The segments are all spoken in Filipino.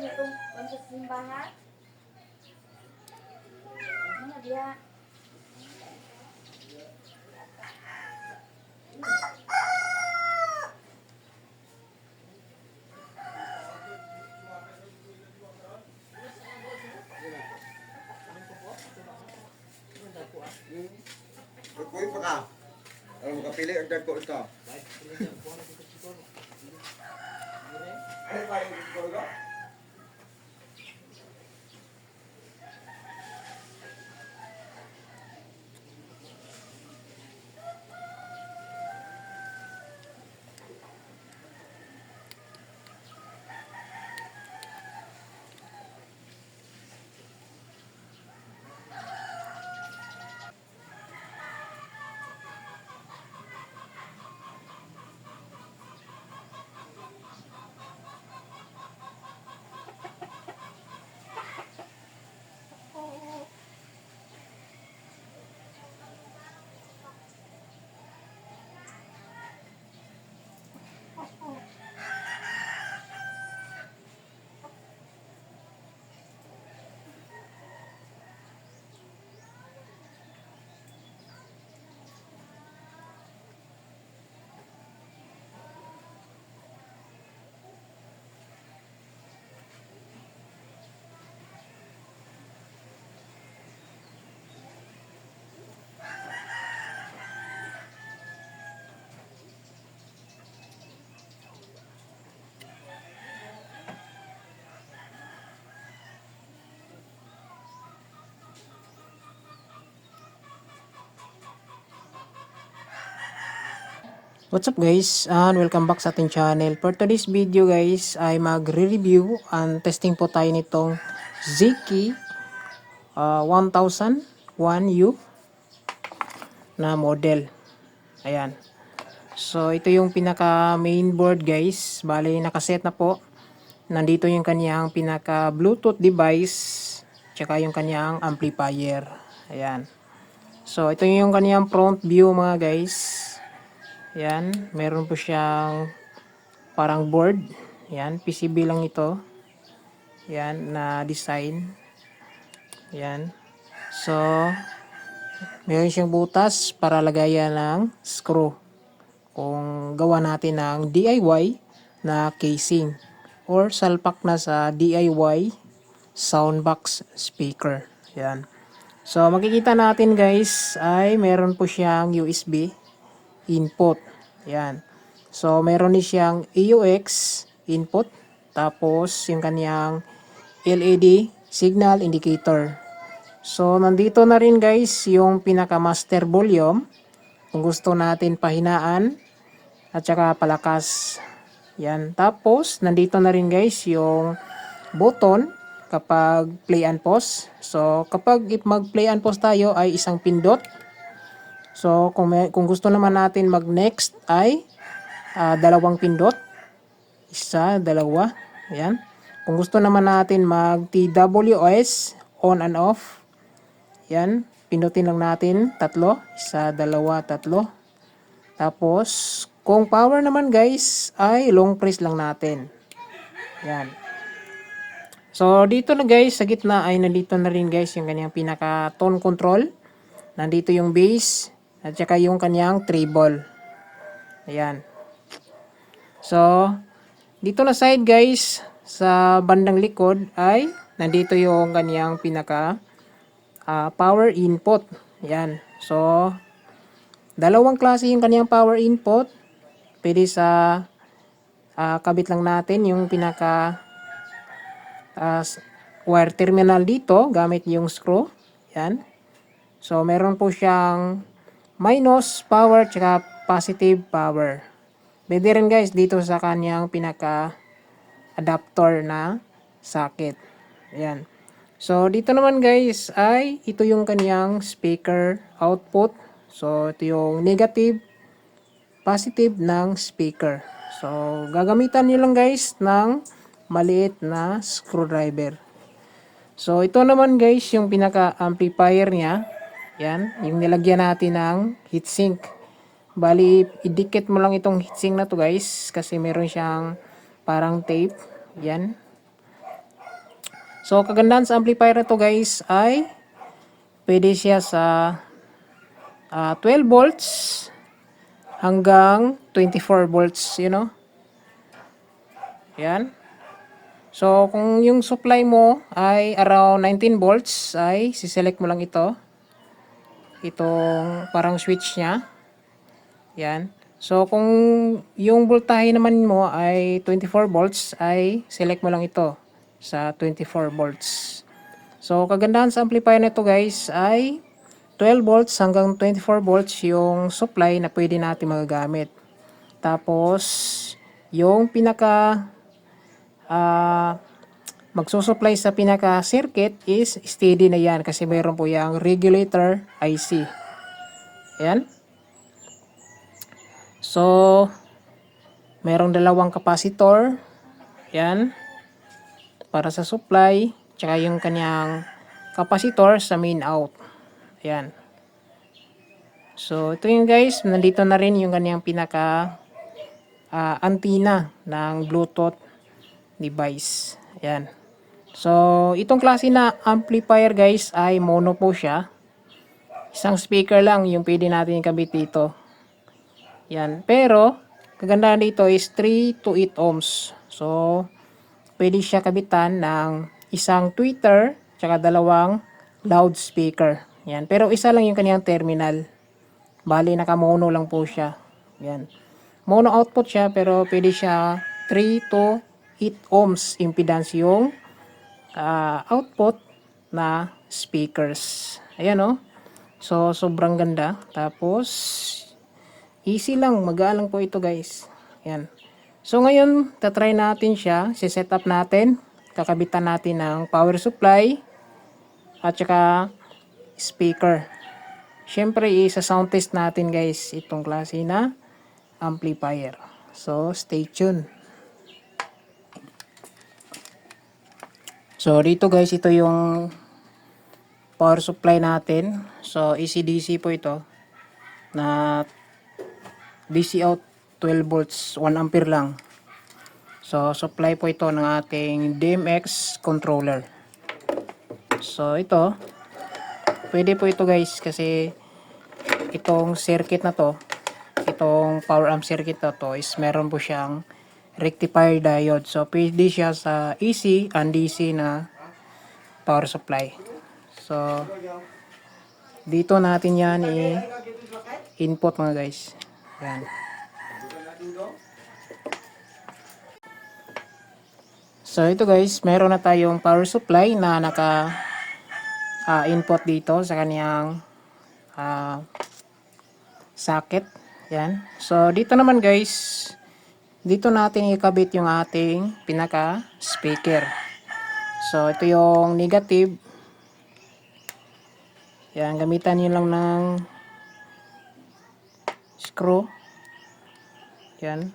itong sa simbahan. Ano dia? Kukuin pa ka. Alam mo kapili ang dagko ito. Ano ba yung dagko? What's up guys, and welcome back sa ating channel. For today's video guys ay magre-review and testing po tayo nitong Zeki 1001U na model. Ayan. So ito yung pinaka main board guys. Bale nakaset na po. Nandito yung kanyang pinaka Bluetooth device tsaka yung kanyang amplifier. Ayan. So ito yung kanyang front view mga guys. Yan, meron po siyang parang board. Yan, PCB lang ito. Yan, na design. Yan. So, meron siyang butas para lagayan ng screw. Kung gawa natin ng DIY na casing or salpak na sa DIY soundbox speaker. Yan. So, makikita natin guys ay meron po siyang USB input. Yan. So, meron din siyang AUX input. Tapos, yung kanyang LED signal indicator. So, nandito na rin guys yung pinaka master volume. Kung gusto natin pahinaan at saka palakas. Yan. Tapos, nandito na rin guys yung button kapag play and pause. So, kapag mag-play and pause tayo ay isang pindot. So, kung gusto naman natin mag-next ay dalawang pindot. Isa, dalawa. Ayan. Kung gusto naman natin mag-TWS, on and off. Ayan. Pindutin lang natin tatlo. Isa, dalawa, tatlo. Tapos, kung power naman guys, ay long press lang natin. Ayan. So, dito na guys, sa gitna ay nandito na rin guys yung kanyang pinaka tone control. Nandito yung bass. At saka yung kanyang treble. Ayan. So, dito na side guys, sa bandang likod ay nandito yung kanyang pinaka power input. Ayan. So, dalawang klase yung kanyang power input. Pwede sa kabit lang natin yung pinaka wire terminal dito gamit yung screw. Ayan. So, meron po siyang minus power tsaka positive power. Pwede rin guys dito sa kanyang pinaka adapter na socket. Ayan. So dito naman guys ay ito yung kanyang speaker output. So ito yung negative, positive ng speaker. So gagamitan nyo lang guys ng maliit na screwdriver. So ito naman guys yung pinaka amplifier niya. Yan, yung nilagyan natin ng heatsink. Bali, idikit mo lang itong heatsink na to guys. Kasi meron siyang parang tape. Yan. So, kagandahan sa amplifier na to guys ay pwede siya sa 12 volts hanggang 24 volts, Yan. So, kung yung supply mo ay around 19 volts, ay siselect mo lang ito. Itong parang switch niya. Yan. So, kung yung voltahe naman mo ay 24 volts, ay select mo lang ito sa 24 volts. So, kagandahan sa amplifier nito guys ay 12 volts hanggang 24 volts yung supply na pwede natin magagamit. Tapos, yung pinaka magsusupply sa pinaka circuit is steady na yan kasi mayroon po yung regulator IC. Ayan. So, mayroong dalawang capacitor. Ayan. Para sa supply. Tsaka yung kanyang capacitor sa main out. Ayan. So, ito yung guys. Nandito na rin yung kanyang pinaka antenna ng Bluetooth device. Ayan. So, itong klase na amplifier guys ay mono po siya. Isang speaker lang yung pwede natin ikabit dito. Yan. Pero, kagandahan dito is 3 to 8 ohms. So, pwede siya kabitan ng isang tweeter tsaka dalawang loudspeaker. Yan. Pero isa lang yung kaniyang terminal. Bali, naka-mono lang po siya. Yan. Mono output siya pero pwede siya 3 to 8 ohms impedance yung output na speakers. Ayan o. So, sobrang ganda. Tapos, easy lang. Magaan lang po ito guys. Ayan. So, ngayon, tatry natin siya. Set up natin. Kakabitan natin ng power supply. At saka, speaker. Siyempre, isa-sound test natin guys. Itong klase na amplifier. So, stay tuned. So, dito guys, ito yung power supply natin. So, AC-DC po ito. Na DC out 12 volts, 1 ampere lang. So, supply po ito ng ating DMX controller. So, ito. Pwede po ito guys kasi itong circuit na to, itong power amp circuit na to is meron po siyang rectifier diode. So, pwede siya sa AC and DC na power supply. So, dito natin yan i-input mga guys. Yan. So, ito guys, meron na tayong power supply na naka-input dito sa kaniyang socket. Yan. So, dito naman guys, dito natin ikabit yung ating pinaka speaker. So, ito yung negative. Yan, gamitan nyo lang ng screw. Yan.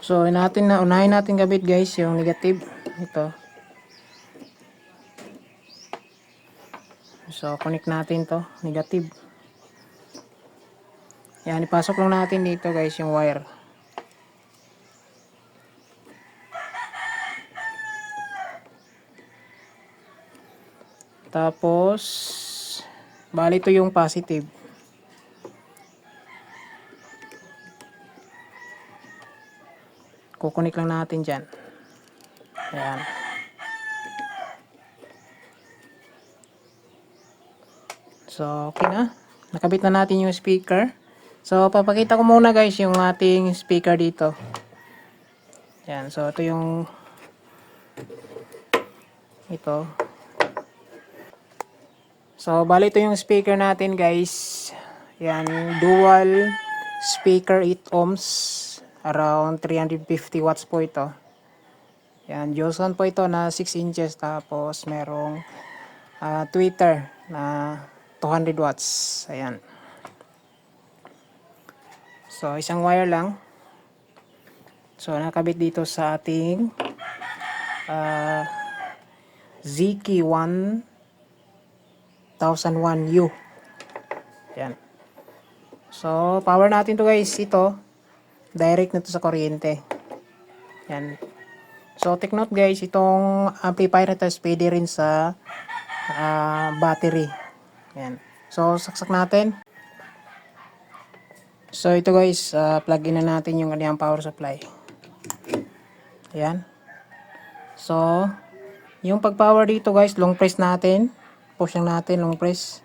So, unahin natin gabit guys yung negative. Ito. So, connect natin to, negative. Yan, ipasok lang natin dito guys yung wire. Tapos, bali ito yung positive. Kukunik lang natin dyan. Ayan. So, okay na. Nakabit na natin yung speaker. So, papakita ko muna guys yung ating speaker dito. Yan. So, ito yung ito. So, bali ito yung speaker natin guys. Yan. Dual speaker 8 ohms. Around 350 watts po ito. Yan. Joson po ito na 6 inches. Tapos, merong tweeter na 200 watts. Ayan. So, isang wire lang. So, nakabit dito sa ating ZK 1001U. Ayan. So, power natin to guys. Ito. Direct na to sa kuryente. Yan. So, take note guys, itong amplifier na to is pwede rin sa battery. Yan. So, saksak natin. So, ito guys, plug in na natin yung kanyang power supply. Yan. So, yung pag-power dito guys, long press natin. Push lang natin, long press.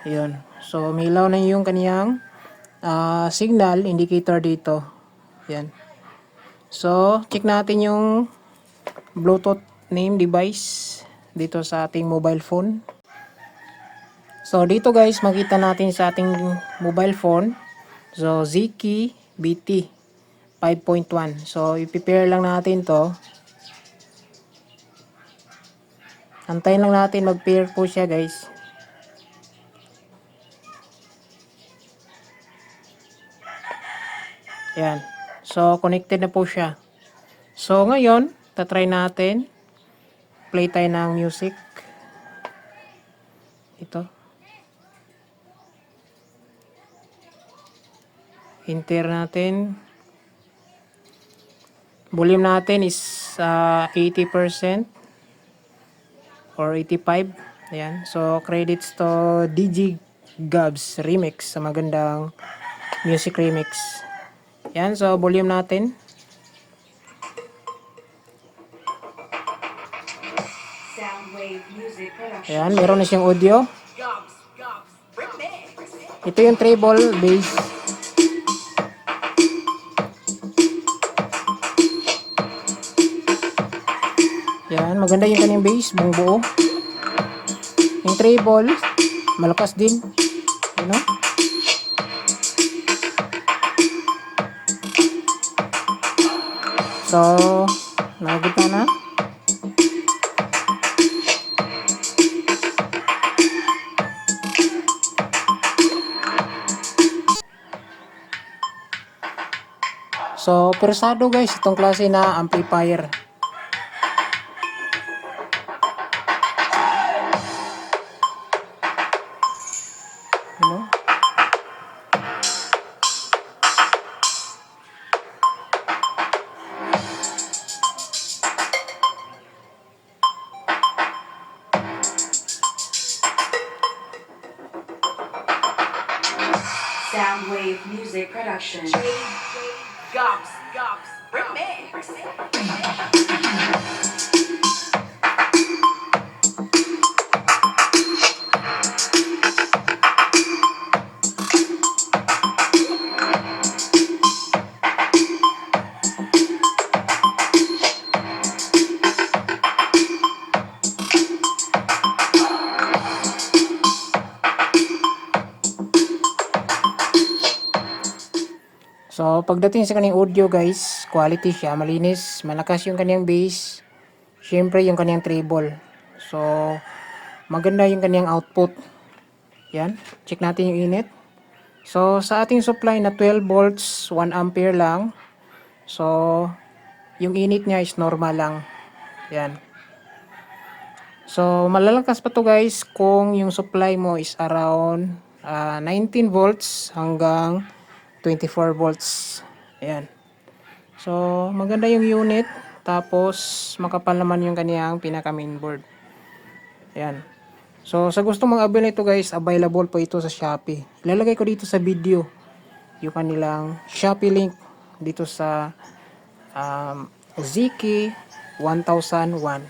Yun. So, umilaw na yung kaniyang signal indicator dito. Yan. So, check natin yung Bluetooth name device dito sa ating mobile phone. So, dito guys, makita natin sa ating mobile phone. So, Ziki BT 5.1. So, i-prepare lang natin to. Antayin lang natin mag-pair po siya guys. Yan. So, connected na po siya. So, ngayon, tatry natin. Play tayo ng music. Ito. Enter natin. Volume natin is 80% or 85%. Ayan. So, credits to DJ Gabs Remix sa magandang music remix. Yan, so volume natin. Ayan, meron na siyang audio. Ito yung treble bass. Yan, maganda yung kanyang bass, buong buo. Yung treble, malakas din. You know? So, nakagita na. So, persado guys, itong klase na amplifier. You know? Soundwave Music Production. Gobs, remix. So, pagdating sa kanyang audio guys, quality siya, malinis, malakas yung kanyang bass, syempre yung kanyang treble. So, maganda yung kanyang output. Yan, check natin yung init. So, sa ating supply na 12 volts, 1 ampere lang. So, yung init niya is normal lang. Yan. So, malalakas pa to guys kung yung supply mo is around 19 volts hanggang 24 volts. Ayan. So, maganda yung unit. Tapos, makapal naman yung kaniyang pinaka mainboard. Ayan. So, sa gusto mong avail nito guys, available po ito sa Shopee. Ilalagay ko dito sa video yung kanilang Shopee link dito sa Ziki 1001.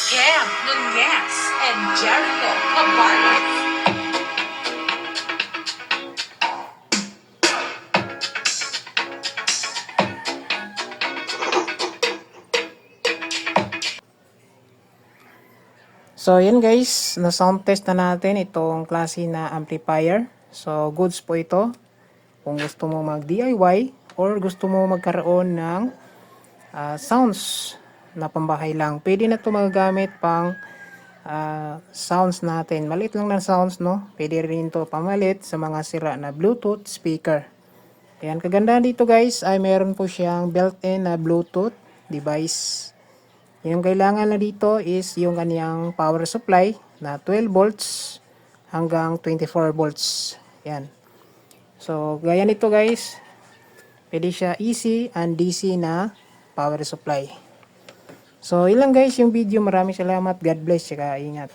Cam Nunez and Jericho Cabarnes. So, yan guys, na sound test na natin itong klase na amplifier. So, goods po ito. Kung gusto mo mag-DIY or gusto mo magkaroon ng sounds na pambahay lang. Pwede na ito magagamit pang sounds natin. Maliit lang na sounds, no? Pwede rin ito pamalit sa mga sira na Bluetooth speaker. Ayan, kagandahan dito guys ay meron po siyang built-in na Bluetooth device. Yung kailangan na dito is yung kanyang power supply na 12 volts hanggang 24 volts. Yan. So, gaya nito guys, pwede siya AC and DC na power supply. So, ilang guys yung video. Maraming salamat. God bless. Tsaka ingat.